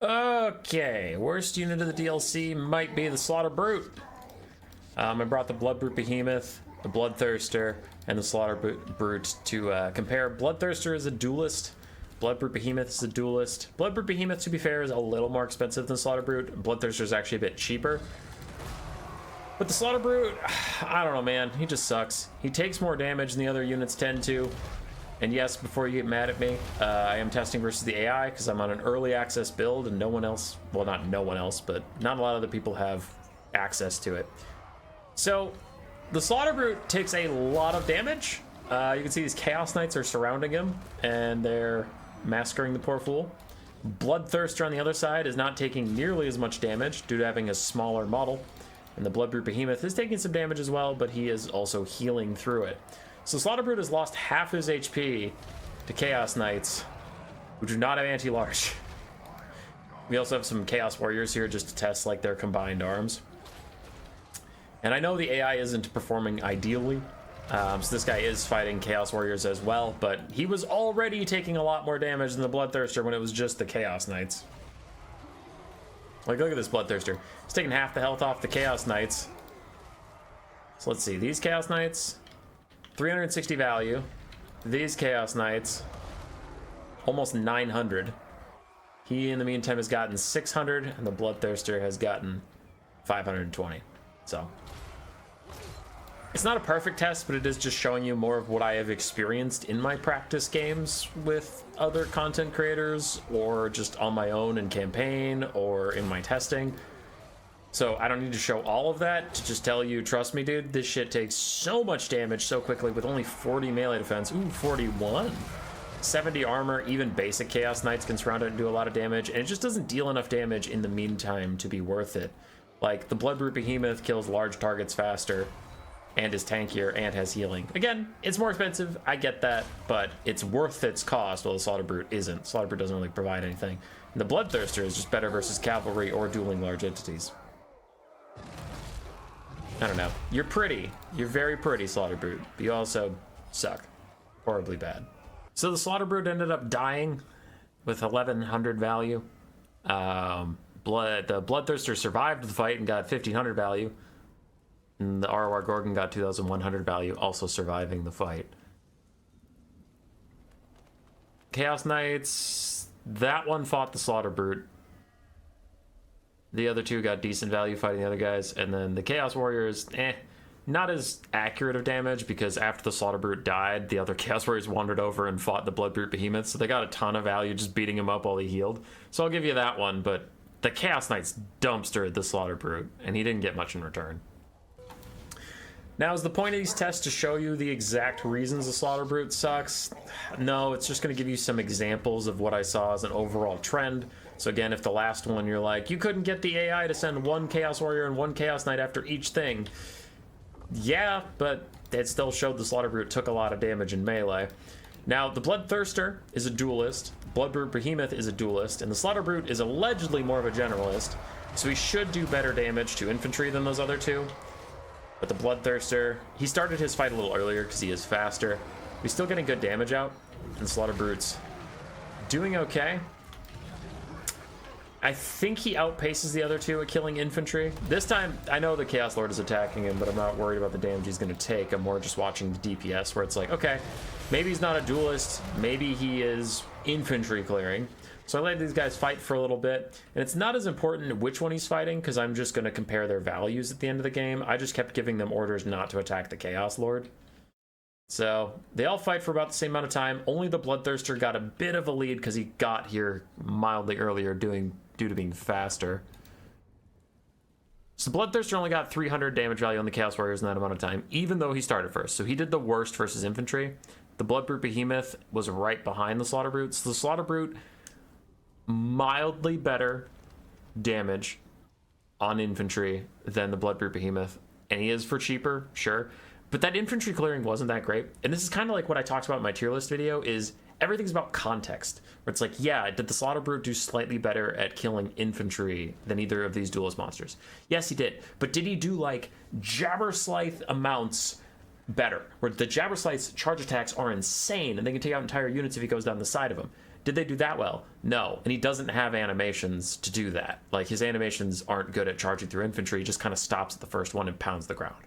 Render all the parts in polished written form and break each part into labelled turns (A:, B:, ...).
A: Okay, worst unit of the DLC might be the Slaughter Brute. I brought the Blood Brute Behemoth, the Bloodthirster, and the Slaughter Brute to compare. Bloodthirster is a duelist. Blood Brute Behemoth is a duelist. Blood Brute Behemoth, to be fair, is a little more expensive than Slaughter Brute. Bloodthirster is actually a bit cheaper. But the Slaughter Brute, I don't know, man. He just sucks. He takes more damage than the other units tend to. And yes, before you get mad at me, I am testing versus the AI because I'm on an early access build and no one else, well, not no one else, but not a lot of other people have access to it. So the Slaughter Brute takes a lot of damage. You can see these Chaos Knights are surrounding him and they're massacring the poor fool. Bloodthirster on the other side is not taking nearly as much damage due to having a smaller model. And the Blood Brute Behemoth is taking some damage as well, but he is also healing through it. So Slaughter Brute has lost half his HP to Chaos Knights, who do not have anti-large. We also have some Chaos Warriors here just to test like their combined arms. And I know the AI isn't performing ideally, so this guy is fighting Chaos Warriors as well, but he was already taking a lot more damage than the Bloodthirster when it was just the Chaos Knights. Like, look at this Bloodthirster. He's taking half the health off the Chaos Knights. So let's see, these Chaos Knights, 360 value. These Chaos Knights, almost 900. He, in the meantime, has gotten 600, and the Bloodthirster has gotten 520. So, it's not a perfect test, but it is just showing you more of what I have experienced in my practice games with other content creators, or just on my own in campaign, or in my testing. So I don't need to show all of that to just tell you, trust me, dude, this shit takes so much damage so quickly with only 40 melee defense. Ooh, 41. 70 armor, even basic Chaos Knights can surround it and do a lot of damage, and it just doesn't deal enough damage in the meantime to be worth it. Like, the Blood Brute Behemoth kills large targets faster, and is tankier, and has healing. Again, it's more expensive, I get that, but it's worth its cost, while the Slaughter Brute isn't. Slaughter Brute doesn't really provide anything. And the Bloodthirster is just better versus cavalry or dueling large entities. I don't know. You're pretty. You're very pretty, Slaughter Brute. But you also suck. Horribly bad. So the Slaughter Brute ended up dying with 1100 value. The Bloodthirster survived the fight and got 1500 value. And the ROR Gorgon got 2100 value, also surviving the fight. Chaos Knights, that one fought the Slaughter Brute. The other two got decent value fighting the other guys, and then the Chaos Warriors, not as accurate of damage, because after the Slaughter Brute died, the other Chaos Warriors wandered over and fought the Blood Brute Behemoth, so they got a ton of value just beating him up while he healed. So I'll give you that one, but the Chaos Knights dumpstered the Slaughter Brute, and he didn't get much in return. Now, is the point of these tests to show you the exact reasons the Slaughter Brute sucks? No, it's just going to give you some examples of what I saw as an overall trend. So again, if the last one you're like, you couldn't get the AI to send one Chaos Warrior and one Chaos Knight after each thing. Yeah, but it still showed the Slaughter Brute took a lot of damage in melee. Now, the Bloodthirster is a duelist, Blood Brute Behemoth is a duelist, and the Slaughter Brute is allegedly more of a generalist, so he should do better damage to infantry than those other two. But the Bloodthirster, he started his fight a little earlier because he is faster. He's still getting good damage out, and the Slaughter Brute's doing okay. I think he outpaces the other two at killing infantry. This time, I know the Chaos Lord is attacking him, but I'm not worried about the damage he's going to take. I'm more just watching the DPS, where it's like, okay, maybe he's not a duelist, maybe he is infantry clearing. So I let these guys fight for a little bit, and it's not as important which one he's fighting, because I'm just going to compare their values at the end of the game. I just kept giving them orders not to attack the Chaos Lord. So they all fight for about the same amount of time. Only the Bloodthirster got a bit of a lead because he got here mildly earlier due to being faster. So Bloodthirster only got 300 damage value on the Chaos Warriors in that amount of time, even though he started first. So he did the worst versus infantry. The Blood Brute Behemoth was right behind the Slaughter Brute. So the Slaughter Brute, mildly better damage on infantry than the Blood Brute Behemoth. And he is for cheaper, sure. But that infantry clearing wasn't that great. And this is kind of like what I talked about in my tier list video, is everything's about context. Where it's like, yeah, did the Slaughter Brute do slightly better at killing infantry than either of these duelist monsters? Yes, he did. But did he do, like, Jabberslythe amounts better? Where the Jabberslythe's charge attacks are insane, and they can take out entire units if he goes down the side of them. Did they do that well? No. And he doesn't have animations to do that. Like, his animations aren't good at charging through infantry. He just kind of stops at the first one and pounds the ground.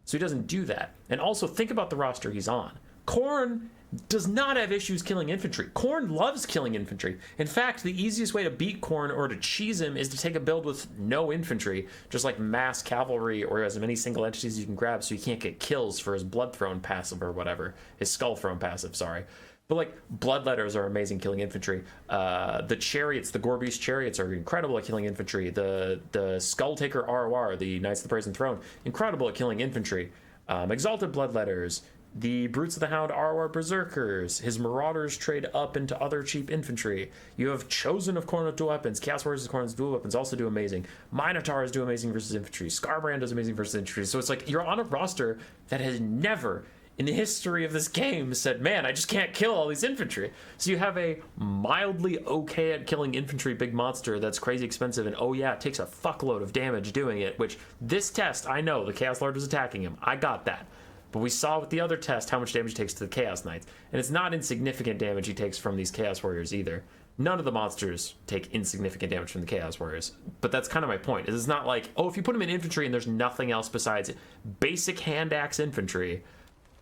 A: So he doesn't do that. And also, think about the roster he's on. Khorne does not have issues killing infantry. Khorne loves killing infantry. In fact, the easiest way to beat Khorne or to cheese him is to take a build with no infantry, just like mass cavalry or as many single entities as you can grab so he can't get kills for his blood throne passive or whatever. His skull throne passive, sorry. But like, bloodletters are amazing killing infantry. The chariots, the Gorbeast chariots are incredible at killing infantry. The Skulltaker ROR, the Knights of the Brazen Throne, incredible at killing infantry. Exalted bloodletters, the Brutes of the Hound ROR Berserkers, his Marauders trade up into other cheap infantry. You have Chosen of Khorne with dual weapons, Chaos Warriors of Khorne with dual weapons also do amazing. Minotaurs do amazing versus infantry, Skarbrand does amazing versus infantry. So it's like, you're on a roster that has never in the history of this game said, man, I just can't kill all these infantry. So you have a mildly okay at killing infantry big monster that's crazy expensive, and oh yeah, it takes a fuckload of damage doing it, which this test, I know the Chaos Lord was attacking him. I got that. But we saw with the other test how much damage he takes to the Chaos Knights. And it's not insignificant damage he takes from these Chaos Warriors either. None of the monsters take insignificant damage from the Chaos Warriors. But that's kind of my point. It's not like, oh, if you put him in infantry and there's nothing else besides basic hand axe infantry,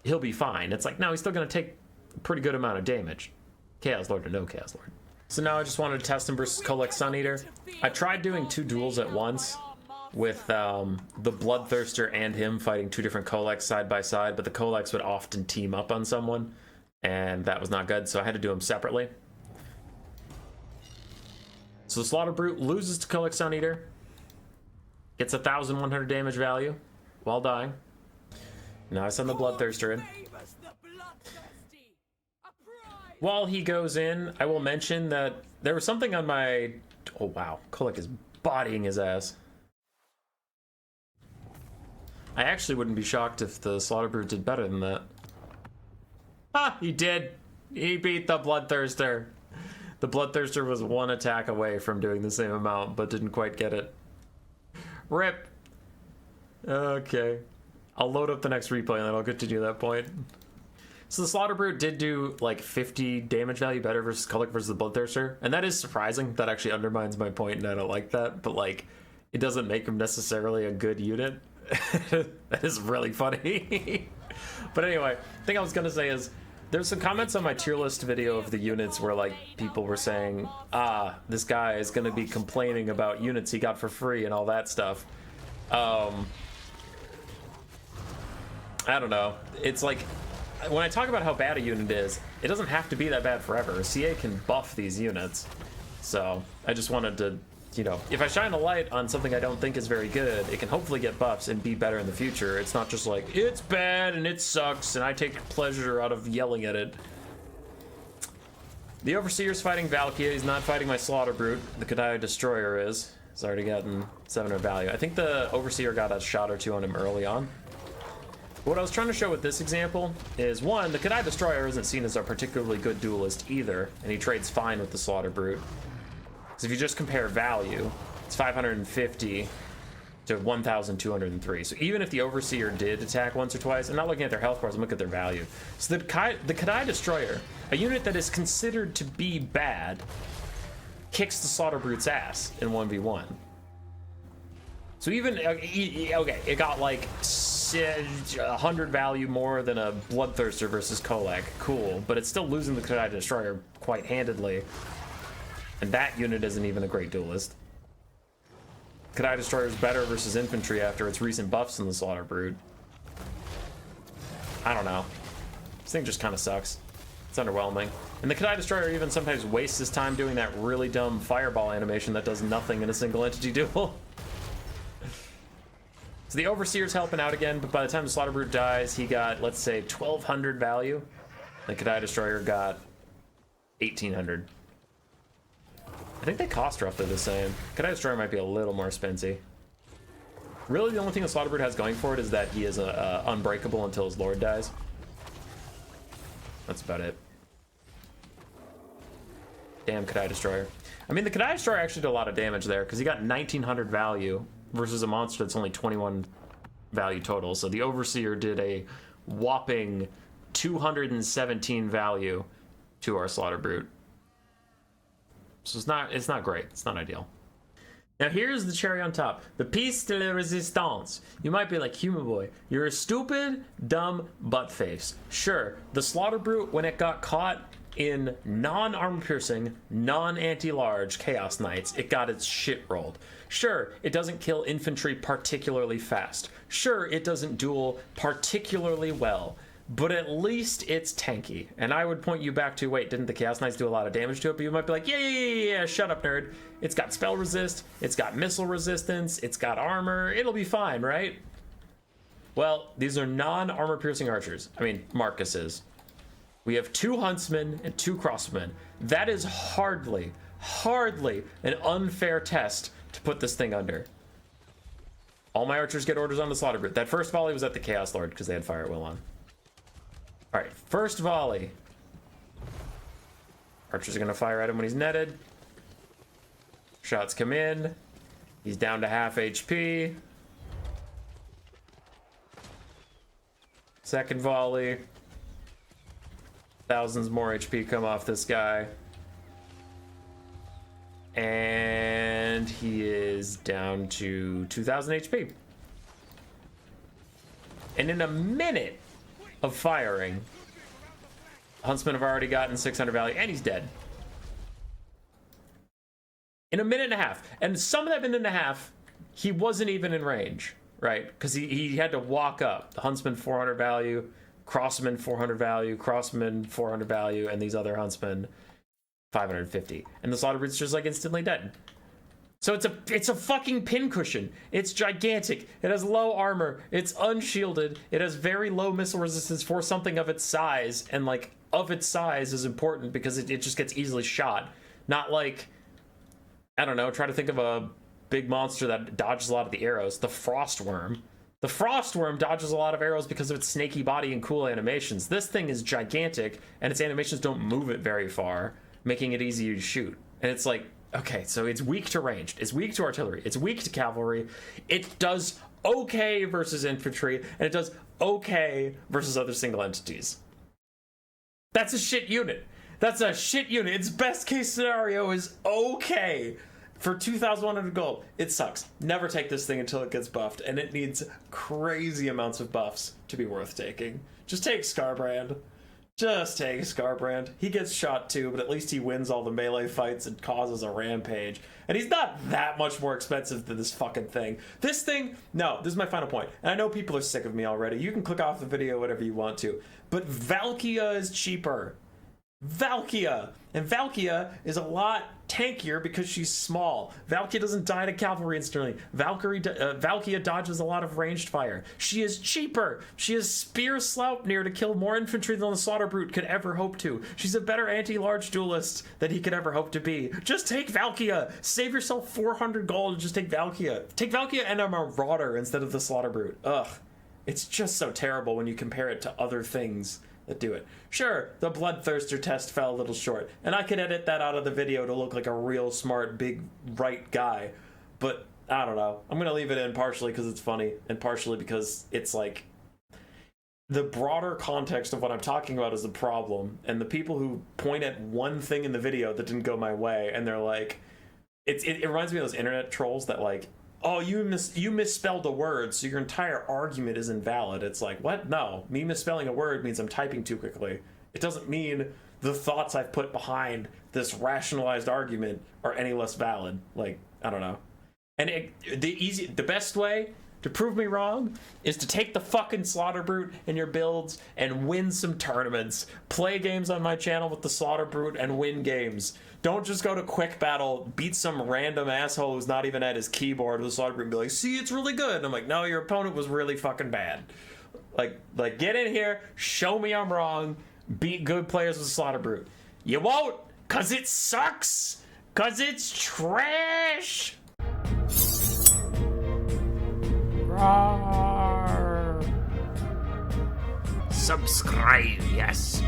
A: he'll be fine. It's like, no, he's still going to take a pretty good amount of damage. Chaos Lord or no Chaos Lord. So now I just wanted to test him versus Kholek Suneater. I tried doing 2 duels at once with the Bloodthirster and him fighting 2 different Kholeks side by side, but the Kholeks would often team up on someone, and that was not good, so I had to do them separately. So the Slaughter Brute loses to Kholek Suneater, gets 1,100 damage value while dying. Now I send the Bloodthirster in. While he goes in, I will mention that there was something on my... Oh wow, Kholek is bodying his ass. I actually wouldn't be shocked if the Slaughter Brute did better than that. Ah, he did! He beat the Bloodthirster. The Bloodthirster was 1 attack away from doing the same amount, but didn't quite get it. RIP! Okay. I'll load up the next replay and then I'll continue that point. So the Slaughter Brute did do like 50 damage value better versus Kholek versus the Bloodthirster, and that is surprising. That actually undermines my point, and I don't like that, but like, it doesn't make him necessarily a good unit. That is really funny. But anyway, the thing I was gonna say is, there's some comments on my tier list video of the units where like people were saying, this guy is gonna be complaining about units he got for free and all that stuff. I don't know. It's like, when I talk about how bad a unit is, it doesn't have to be that bad forever. CA can buff these units. So I just wanted to, you know, if I shine a light on something I don't think is very good, it can hopefully get buffs and be better in the future. It's not just like, it's bad and it sucks and I take pleasure out of yelling at it. The Overseer's fighting Valkia. He's not fighting my Slaughter Brute. The Kadai Destroyer is. He's already gotten 700 value. I think the Overseer got a shot or 2 on him early on. What I was trying to show with this example is, one, the Kadai Destroyer isn't seen as a particularly good duelist either, and he trades fine with the Slaughter Brute. Because if you just compare value, it's 550 to 1,203. So even if the Overseer did attack once or twice, I'm not looking at their health bars, I'm looking at their value. So the Kadai Destroyer, a unit that is considered to be bad, kicks the Slaughter Brute's ass in 1v1. So even, okay, it got like 100 value more than a Bloodthirster versus Kholek. Cool, but it's still losing the Kadai Destroyer quite handedly. And that unit isn't even a great duelist. Kadai Destroyer is better versus infantry after its recent buffs in the Slaughter Brute. I don't know. This thing just kind of sucks. It's underwhelming. And the Kadai Destroyer even sometimes wastes his time doing that really dumb fireball animation that does nothing in a single entity duel. So the Overseer's helping out again, but by the time the Slaughter Brute dies, he got, let's say, 1,200 value. The Kadai Destroyer got 1,800. I think they cost roughly the same. Kadai Destroyer might be a little more expensive. Really, the only thing the Slaughter Brute has going for it is that he is unbreakable until his Lord dies. That's about it. Damn Kadai Destroyer. I mean, the Kadai Destroyer actually did a lot of damage there, because he got 1,900 value versus a monster that's only 21 value total. So the Overseer did a whopping 217 value to our Slaughter Brute. So it's not great. It's not ideal. Now here's the cherry on top. The piece de la resistance. You might be like, Human Boy, you're a stupid, dumb butt face. Sure, the Slaughter Brute, when it got caught in non-armor piercing, non-anti-large Chaos Knights, it got its shit rolled. Sure, it doesn't kill infantry particularly fast. Sure, it doesn't duel particularly well. But at least it's tanky. And I would point you back to, wait, didn't the Chaos Knights do a lot of damage to it? But you might be like, yeah, shut up, nerd. It's got spell resist, it's got missile resistance, it's got armor, it'll be fine, right? Well, these are non-armor piercing archers. I mean, Marcus is. We have 2 huntsmen and 2 crossmen. That is hardly an unfair test to put this thing under. All my archers get orders on the Slaughter Brute. That first volley was at the Chaos Lord because they had Fire at Will on. All right, first volley. Archers are gonna fire at him when he's netted. Shots come in. He's down to half HP. Second volley. Thousands more HP come off this guy. And he is down to 2,000 HP. And in a minute of firing, Huntsmen have already gotten 600 value, and he's dead. In a minute and a half. And some of that minute and a half, he wasn't even in range, right? Because he had to walk up. The Huntsman 400 value, Crossman 400 value, Crossman 400 value, and these other Huntsmen 550. And the Slaughter Brute's just like instantly dead. So it's a fucking pincushion. It's gigantic. It has low armor. It's unshielded. It has very low missile resistance for something of its size. And like, of its size is important because it just gets easily shot. Not like, I don't know, try to think of a big monster that dodges a lot of the arrows. The Frostworm. The Frostworm dodges a lot of arrows because of its snaky body and cool animations. This thing is gigantic, and its animations don't move it very far, making it easy to shoot. And it's like, okay, so it's weak to ranged, it's weak to artillery, it's weak to cavalry. It does okay versus infantry, and it does okay versus other single entities. That's a shit unit. That's a shit unit. Its best case scenario is okay. For 2,100 gold, it sucks. Never take this thing until it gets buffed, and it needs crazy amounts of buffs to be worth taking. Just take Skarbrand. Just take Skarbrand. He gets shot too, but at least he wins all the melee fights and causes a rampage. And he's not that much more expensive than this fucking thing. This thing, no, this is my final point. And I know people are sick of me already. You can click off the video whatever you want to. But Valkia is cheaper. Valkia! And Valkia is a lot tankier because she's small. Valkia doesn't die to cavalry instantly. Valkia dodges a lot of ranged fire. She is cheaper. She has Spear Sleipnir to kill more infantry than the Slaughter Brute could ever hope to. She's a better anti-large duelist than he could ever hope to be. Just take Valkia. Save yourself 400 gold and just take Valkia. Take Valkia and a Marauder instead of the Slaughter Brute. Ugh. It's just so terrible when you compare it to other things that do it. Sure, the Bloodthirster test fell a little short, and I could edit that out of the video to look like a real smart, big, right guy, but I don't know. I'm gonna leave it in partially because it's funny, and partially because it's like, the broader context of what I'm talking about is the problem, and the people who point at one thing in the video that didn't go my way, and they're like, it reminds me of those internet trolls that like, oh, you misspelled a word, so your entire argument is invalid. It's like, what? No. Me misspelling a word means I'm typing too quickly. It doesn't mean the thoughts I've put behind this rationalized argument are any less valid. Like, I don't know. And the best way to prove me wrong is to take the fucking Slaughter Brute in your builds and win some tournaments. Play games on my channel with the Slaughter Brute and win games. Don't just go to quick battle, beat some random asshole who's not even at his keyboard with the Slaughter Brute and be like, see, it's really good. And I'm like, no, your opponent was really fucking bad. Like get in here, show me I'm wrong, beat good players with the Slaughter Brute. You won't, cause it sucks, cause it's trash. Roar. Subscribe, yes.